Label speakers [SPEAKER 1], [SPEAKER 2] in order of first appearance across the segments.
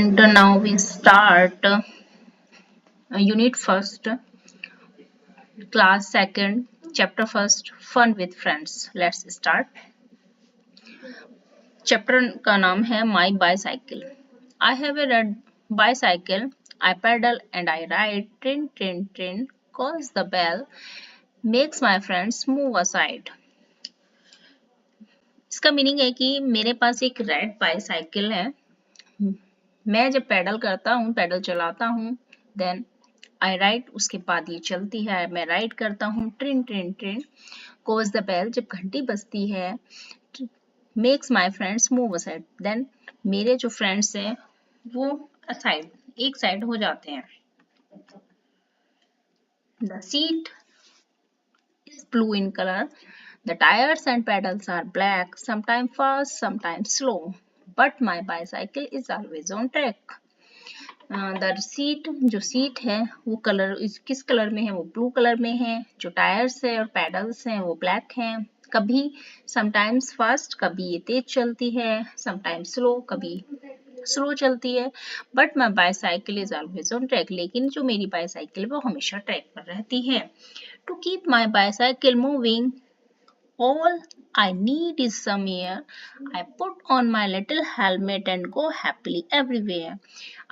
[SPEAKER 1] And now we start unit first, class second, chapter first, fun with friends. Let's start. Chapter का नाम है my bicycle. I have a red bicycle. I pedal and I ride. Train train train calls the bell, makes my friends move aside. इसका meaning है कि मेरे पास एक red bicycle है. मैं जब पैडल करता हूँ, पैडल चलाता हूँ, देन आई राइड, उसके बाद ये चलती है, मैं राइड करता हूँ. Train train train calls the bell, जब घंटी बजती है. Makes my friends move aside, then मेरे जो फ्रेंड्स हैं वो असाइड, एक साइड हो जाते हैं. The seat is blue in colour. The tyres and pedals are black, sometime fast sometime slow, but my bicycle is always on track. The seat, जो seat है वो कलर किस कलर में है, वो ब्लू कलर में है. जो टायर्स है और पेडल्स हैं वो ब्लैक हैं. कभी समटाइम्स फास्ट, कभी ये तेज चलती है, समटाइम्स स्लो, कभी स्लो चलती है. But my bicycle is always on track, लेकिन जो मेरी बाईसाइकिल है वो हमेशा ट्रैक पर रहती है. To keep my bicycle moving, all I need is some air. I put on my little helmet and go happily everywhere.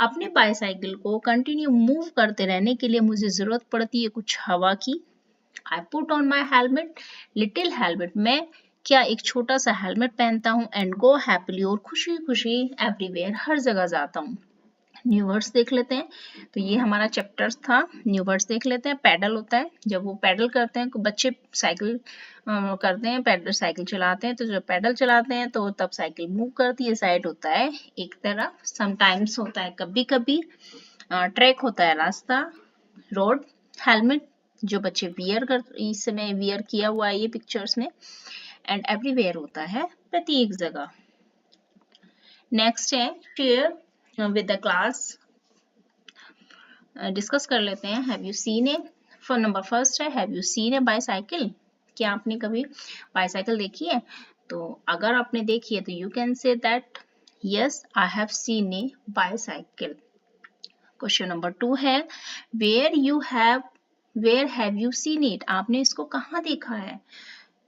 [SPEAKER 1] अपने बाईसाइकिल को कंटिन्यू मूव करते रहने के लिए मुझे जरूरत पड़ती है कुछ हवा की. I put on my helmet, little helmet. मैं क्या एक छोटा सा हेलमेट पहनता हूँ. and go happily, और खुशी खुशी everywhere, हर जगह जाता हूँ. न्यू वर्ड्स देख लेते हैं. तो ये हमारा चैप्टर था. न्यू वर्ड्स देख लेते हैं. पैडल होता है, जब वो पैडल करते हैं, बच्चे साइकिल करते हैं, पैडल साइकिल चलाते हैं, तो जब पैडल चलाते हैं तो तब साइकिल मूव करती है, साइड होता है एक तरफ. समटाइम्स होता है कभी कभी. ट्रैक होता है रास्ता, रोड. हेलमेट जो बच्चे वियर कर, इस समय वियर किया हुआ है ये पिक्चर्स में. एंड एवरीवेयर होता है प्रत्येक जगह. नेक्स्ट है share with the class. Discuss कर लेते हैं. Have you seen a, for number first है have you seen a bicycle. क्या आपने कभी बाईसाइकिल देखी है? तो अगर आपने देखी है तो you can say that yes I have seen a bicycle. Question number 2 है where have you seen it. आपने इसको कहाँ देखा है?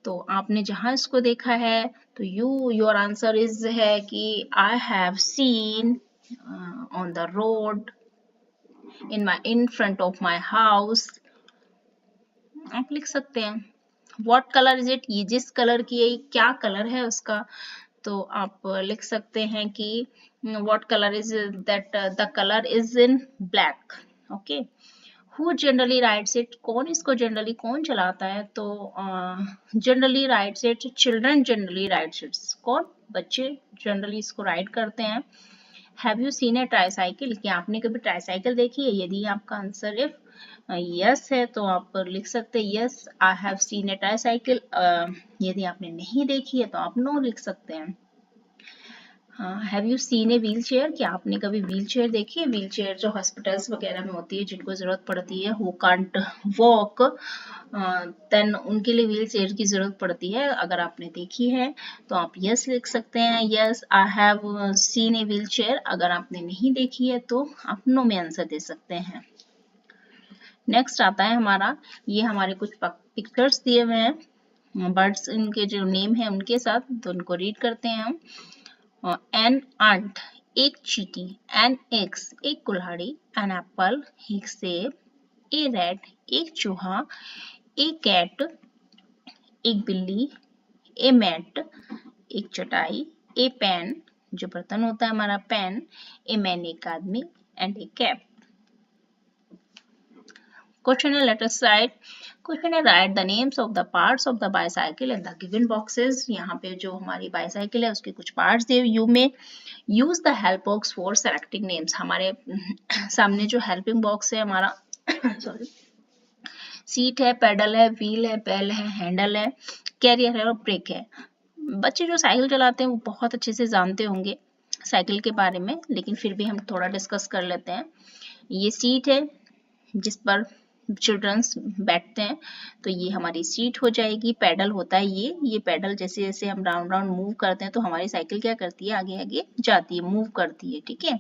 [SPEAKER 1] तो आपने जहां इसको देखा है तो योर आंसर इज है कि आई have scene on the road, in front of my house. आप लिख सकते हैं. what color is it, ये जिस कलर की है, क्या कलर है उसका, तो आप लिख सकते हैं कि what color is that, the color is in black. okay. who generally rides it, कौन इसको जनरली कौन चलाता है? तो generally rides it children, generally rides it, कौन? बच्चे जनरली इसको राइड करते हैं. Have you seen A tricycle, क्या आपने कभी ट्राईसाइकिल देखी है? यदि आपका आंसर इफ यस है तो आप लिख सकते हैं yes I have seen A tricycle. यदि आपने नहीं देखी है तो आप नो लिख सकते हैं. Have you seen a wheel chair, क्या आपने कभी व्हील चेयर देखी है? व्हील चेयर जो हॉस्पिटल्स वगैरह में होती है, जिनको जरूरत पड़ती है, हु कांट वॉक, देन उनके लिए व्हील चेयर की जरूरत पड़ती है. अगर आपने देखी है तो आप यस लिख सकते हैं. Yes I have seen a wheel chair. अगर आपने नहीं देखी है तो आप नो में आंसर दे सकते हैं. नेक्स्ट आता है हमारा, ये हमारे कुछ पिक्चर्स दिए हुए हैं बर्ड्स, इनके जो नेम है उनके साथ, तो उनको रीड करते हैं हम. एन अंट, एक चींटी. एन एक्स, एक कुल्हाड़ी. एन एप्पल, एक सेब. ए रैट, एक चूहा. ए कैट, एक बिल्ली. ए मैट, एक चटाई. ए पेन, जो बर्तन होता है हमारा पेन. ए मैन, एक आदमी. And A cap. क्वेश्चन है लेट अस राइट. क्वेश्चन है right the names of the parts of the bicycle in the given boxes. यहाँ पे जो हमारी बाईसाइकिल है उसके कुछ पार्ट्स दिए. यू में use the help box for selecting names. हमारे सामने जो हेल्पिंग बॉक्स है हमारा सॉरी, सीट है, पेडल है, व्हील है, बेल है, हैंडल है, कैरियर है और ब्रेक है. बच्चे जो साइकिल चलाते हैं वो बहुत अच्छे से जानते होंगे साइकिल के बारे में, लेकिन फिर भी हम थोड़ा डिस्कस कर लेते हैं. ये सीट है जिस पर चिल्ड्रंस बैठते हैं, तो ये हमारी सीट हो जाएगी। पेडल होता है ये पेडल, जैसे जैसे हम राउंड राउंड मूव करते हैं तो हमारी साइकिल क्या करती है, आगे आगे जाती है, मूव करती है, ठीक है।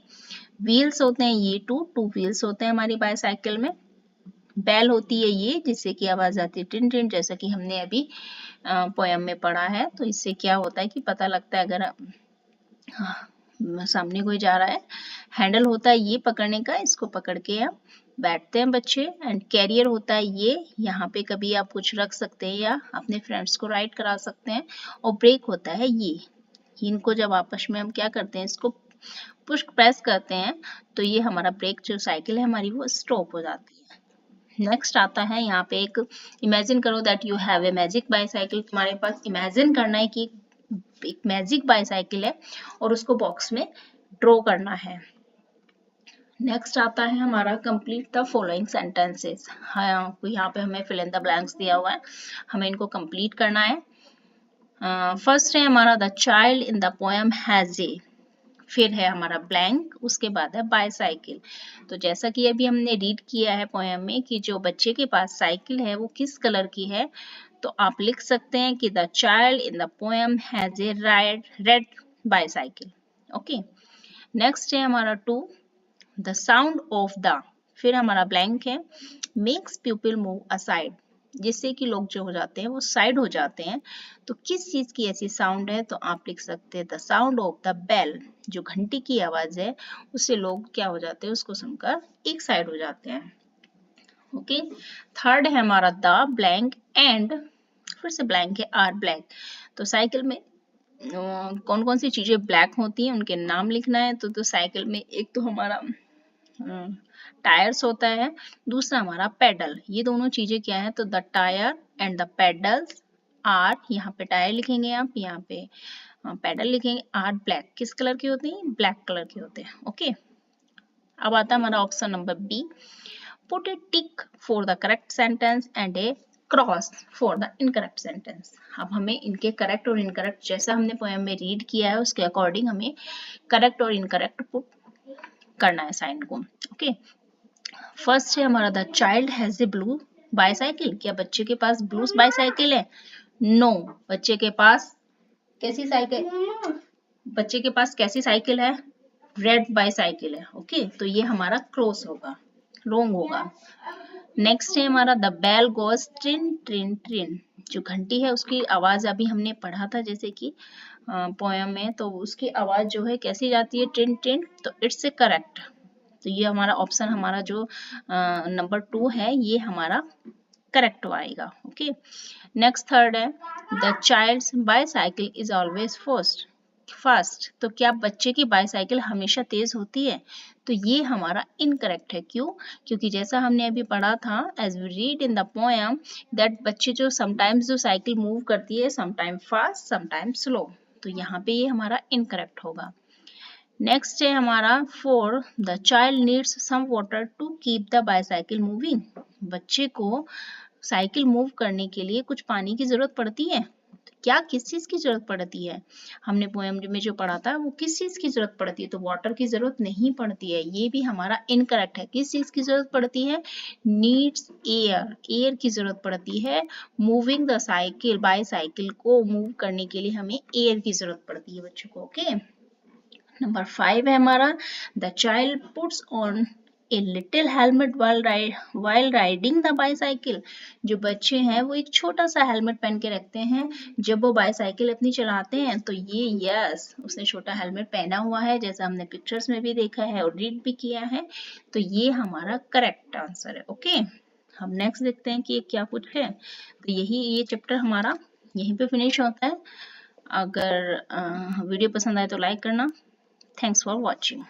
[SPEAKER 1] व्हील्स होते हैं ये टू व्हील्स होते हैं हमारी बाईसाइकिल में। बेल होती है ये, जिससे कि आवाज आती है टिन टिन, जैसा कि हमने अभी पोयम में पढ़ा है। तो इससे क्या होता है कि पता लगता है अगर सामने कोई जा रहा है। हैंडल होता है ये पकड़ने का, इसको पकड़ के आप बैठते हैं बच्चे। एंड कैरियर होता है ये, यहाँ पे कभी आप कुछ रख सकते हैं या अपने फ्रेंड्स को राइड करा सकते हैं। और ब्रेक होता है ये, इनको जब आपस में हम क्या करते हैं, इसको पुश प्रेस करते हैं तो ये हमारा ब्रेक जो साइकिल है हमारी वो स्टॉप हो जाती है। नेक्स्ट आता है यहाँ पे एक इमेजिन करो that you have a magic bicycle. तुम्हारे पास इमेजिन करना है कि एक मैजिक बाईसाइकिल है और उसको बॉक्स में ड्रॉ करना है। नेक्स्ट आता है हमारा कंप्लीट द फॉलोइंग सेंटेंसेस। हाँ, यहाँ पे हमें फिल इन द ब्लैंक्स दिया हुआ है, हमें इनको कंप्लीट करना है। फर्स्ट है हमारा the child in the poem has a, फिर है हमारा ब्लैंक, उसके बाद है बाईसाइकिल। तो जैसा कि अभी हमने रीड किया है पोएम में कि जो बच्चे के पास साइकिल है वो किस कलर की है, तो आप लिख सकते हैं कि the child in the poem has a red bicycle. Okay, next है हमारा 2 द साउंड ऑफ द, फिर हमारा ब्लैंक है मेक्स पीपल मूव असाइड, जिससे कि लोग जो हो जाते हैं वो साइड हो जाते हैं। तो किस चीज की ऐसी साउंड है, तो आप लिख सकते हैं the sound of the bell, जो घंटी की आवाज है उससे लोग क्या हो जाते हैं, उसको सुनकर एक साइड हो जाते हैं। ओके, थर्ड है हमारा द ब्लैंक एंड, फिर से ब्लैंक है आर ब्लैक। तो साइकिल में कौन कौन सी चीजें ब्लैक होती हैं उनके नाम लिखना है। तो साइकिल में एक तो हमारा टायर्स होता है, दूसरा हमारा पेडल। ये दोनों चीजें क्या है, तो the tyre and the pedals are, यहाँ पे टायर लिखेंगे आप, यहाँ पे पेडल लिखेंगे, आर ब्लैक। किस कलर के होते हैं, ब्लैक कलर के होते हैं। ओके, अब आता है हमारा option number B, put a tick for the correct sentence and a cross for the incorrect sentence. अब हमें इनके करेक्ट और इनकरेक्ट, जैसा हमने पोएम में रीड किया है उसके अकॉर्डिंग हमें करेक्ट और इनकरेक्ट पुट करना है साइन को। ओके, फर्स्ट है हमारा the child has a blue bicycle. क्या बच्चे के पास ब्लू बाईसाइकिल है? नो, बच्चे के पास कैसी साइकिल, बच्चे के पास कैसी साइकिल है, रेड बाईसाइकिल है। ओके, तो ये हमारा क्रॉस होगा, रॉन्ग होगा। नेक्स्ट है हमारा द बेल गोज ट्रिन ट्रिन ट्रिन, जो घंटी है उसकी आवाज अभी हमने पढ़ा था जैसे कि पोएम में, तो उसकी आवाज जो है कैसी जाती है, ट्रिन ट्रिन। तो इट्स ए करेक्ट, तो ये हमारा ऑप्शन हमारा जो नंबर 2 है ये हमारा करेक्ट आएगा। ओके, नेक्स्ट थर्ड है the child's bicycle is always fast. तो क्या बच्चे की बाईसाइकिल हमेशा तेज होती है? तो ये हमारा इनकरेक्ट है। क्यों? क्योंकि जैसा हमने अभी पढ़ा था as we read in the poem that बच्चे जो समटाइम्स जो साइकिल मूव करती है, समटाइम फास्ट समटाइम स्लो। तो यहाँ पे ये हमारा इनकरेक्ट होगा। नेक्स्ट है हमारा 4 the child needs some water to keep the bicycle moving. बच्चे को साइकिल मूव करने के लिए कुछ पानी की जरूरत पड़ती है। क्या किस चीज की जरूरत पड़ती है? हमने पोएम में जो पढ़ा था वो किस चीज की जरूरत पड़ती है, तो वाटर की जरूरत नहीं पड़ती है। ये भी हमारा इनकरेक्ट है। किस चीज की जरूरत पड़ती है? नीड्स एयर, एयर की जरूरत पड़ती है। मूविंग द साइकिल, बाईसाइकिल को मूव करने के लिए हमें एयर की जरूरत पड़ती है बच्चों को। ओके, नंबर 5 है हमारा the child puts on a little helmet while riding the bicycle. जो बच्चे हैं वो एक छोटा सा हेलमेट पहन के रखते हैं जब वो बाईसाइकिल अपनी चलाते हैं। तो ये यस, उसने छोटा हेलमेट पहना हुआ है, जैसा हमने पिक्चर्स में भी देखा है और रीड भी किया है। तो ये हमारा करेक्ट आंसर है। ओके, हम नेक्स्ट देखते हैं कि ये क्या कुछ है। तो ये चैप्टर हमारा यहीं पे फिनिश होता है। अगर वीडियो पसंद आए तो लाइक करना। Thanks for watching.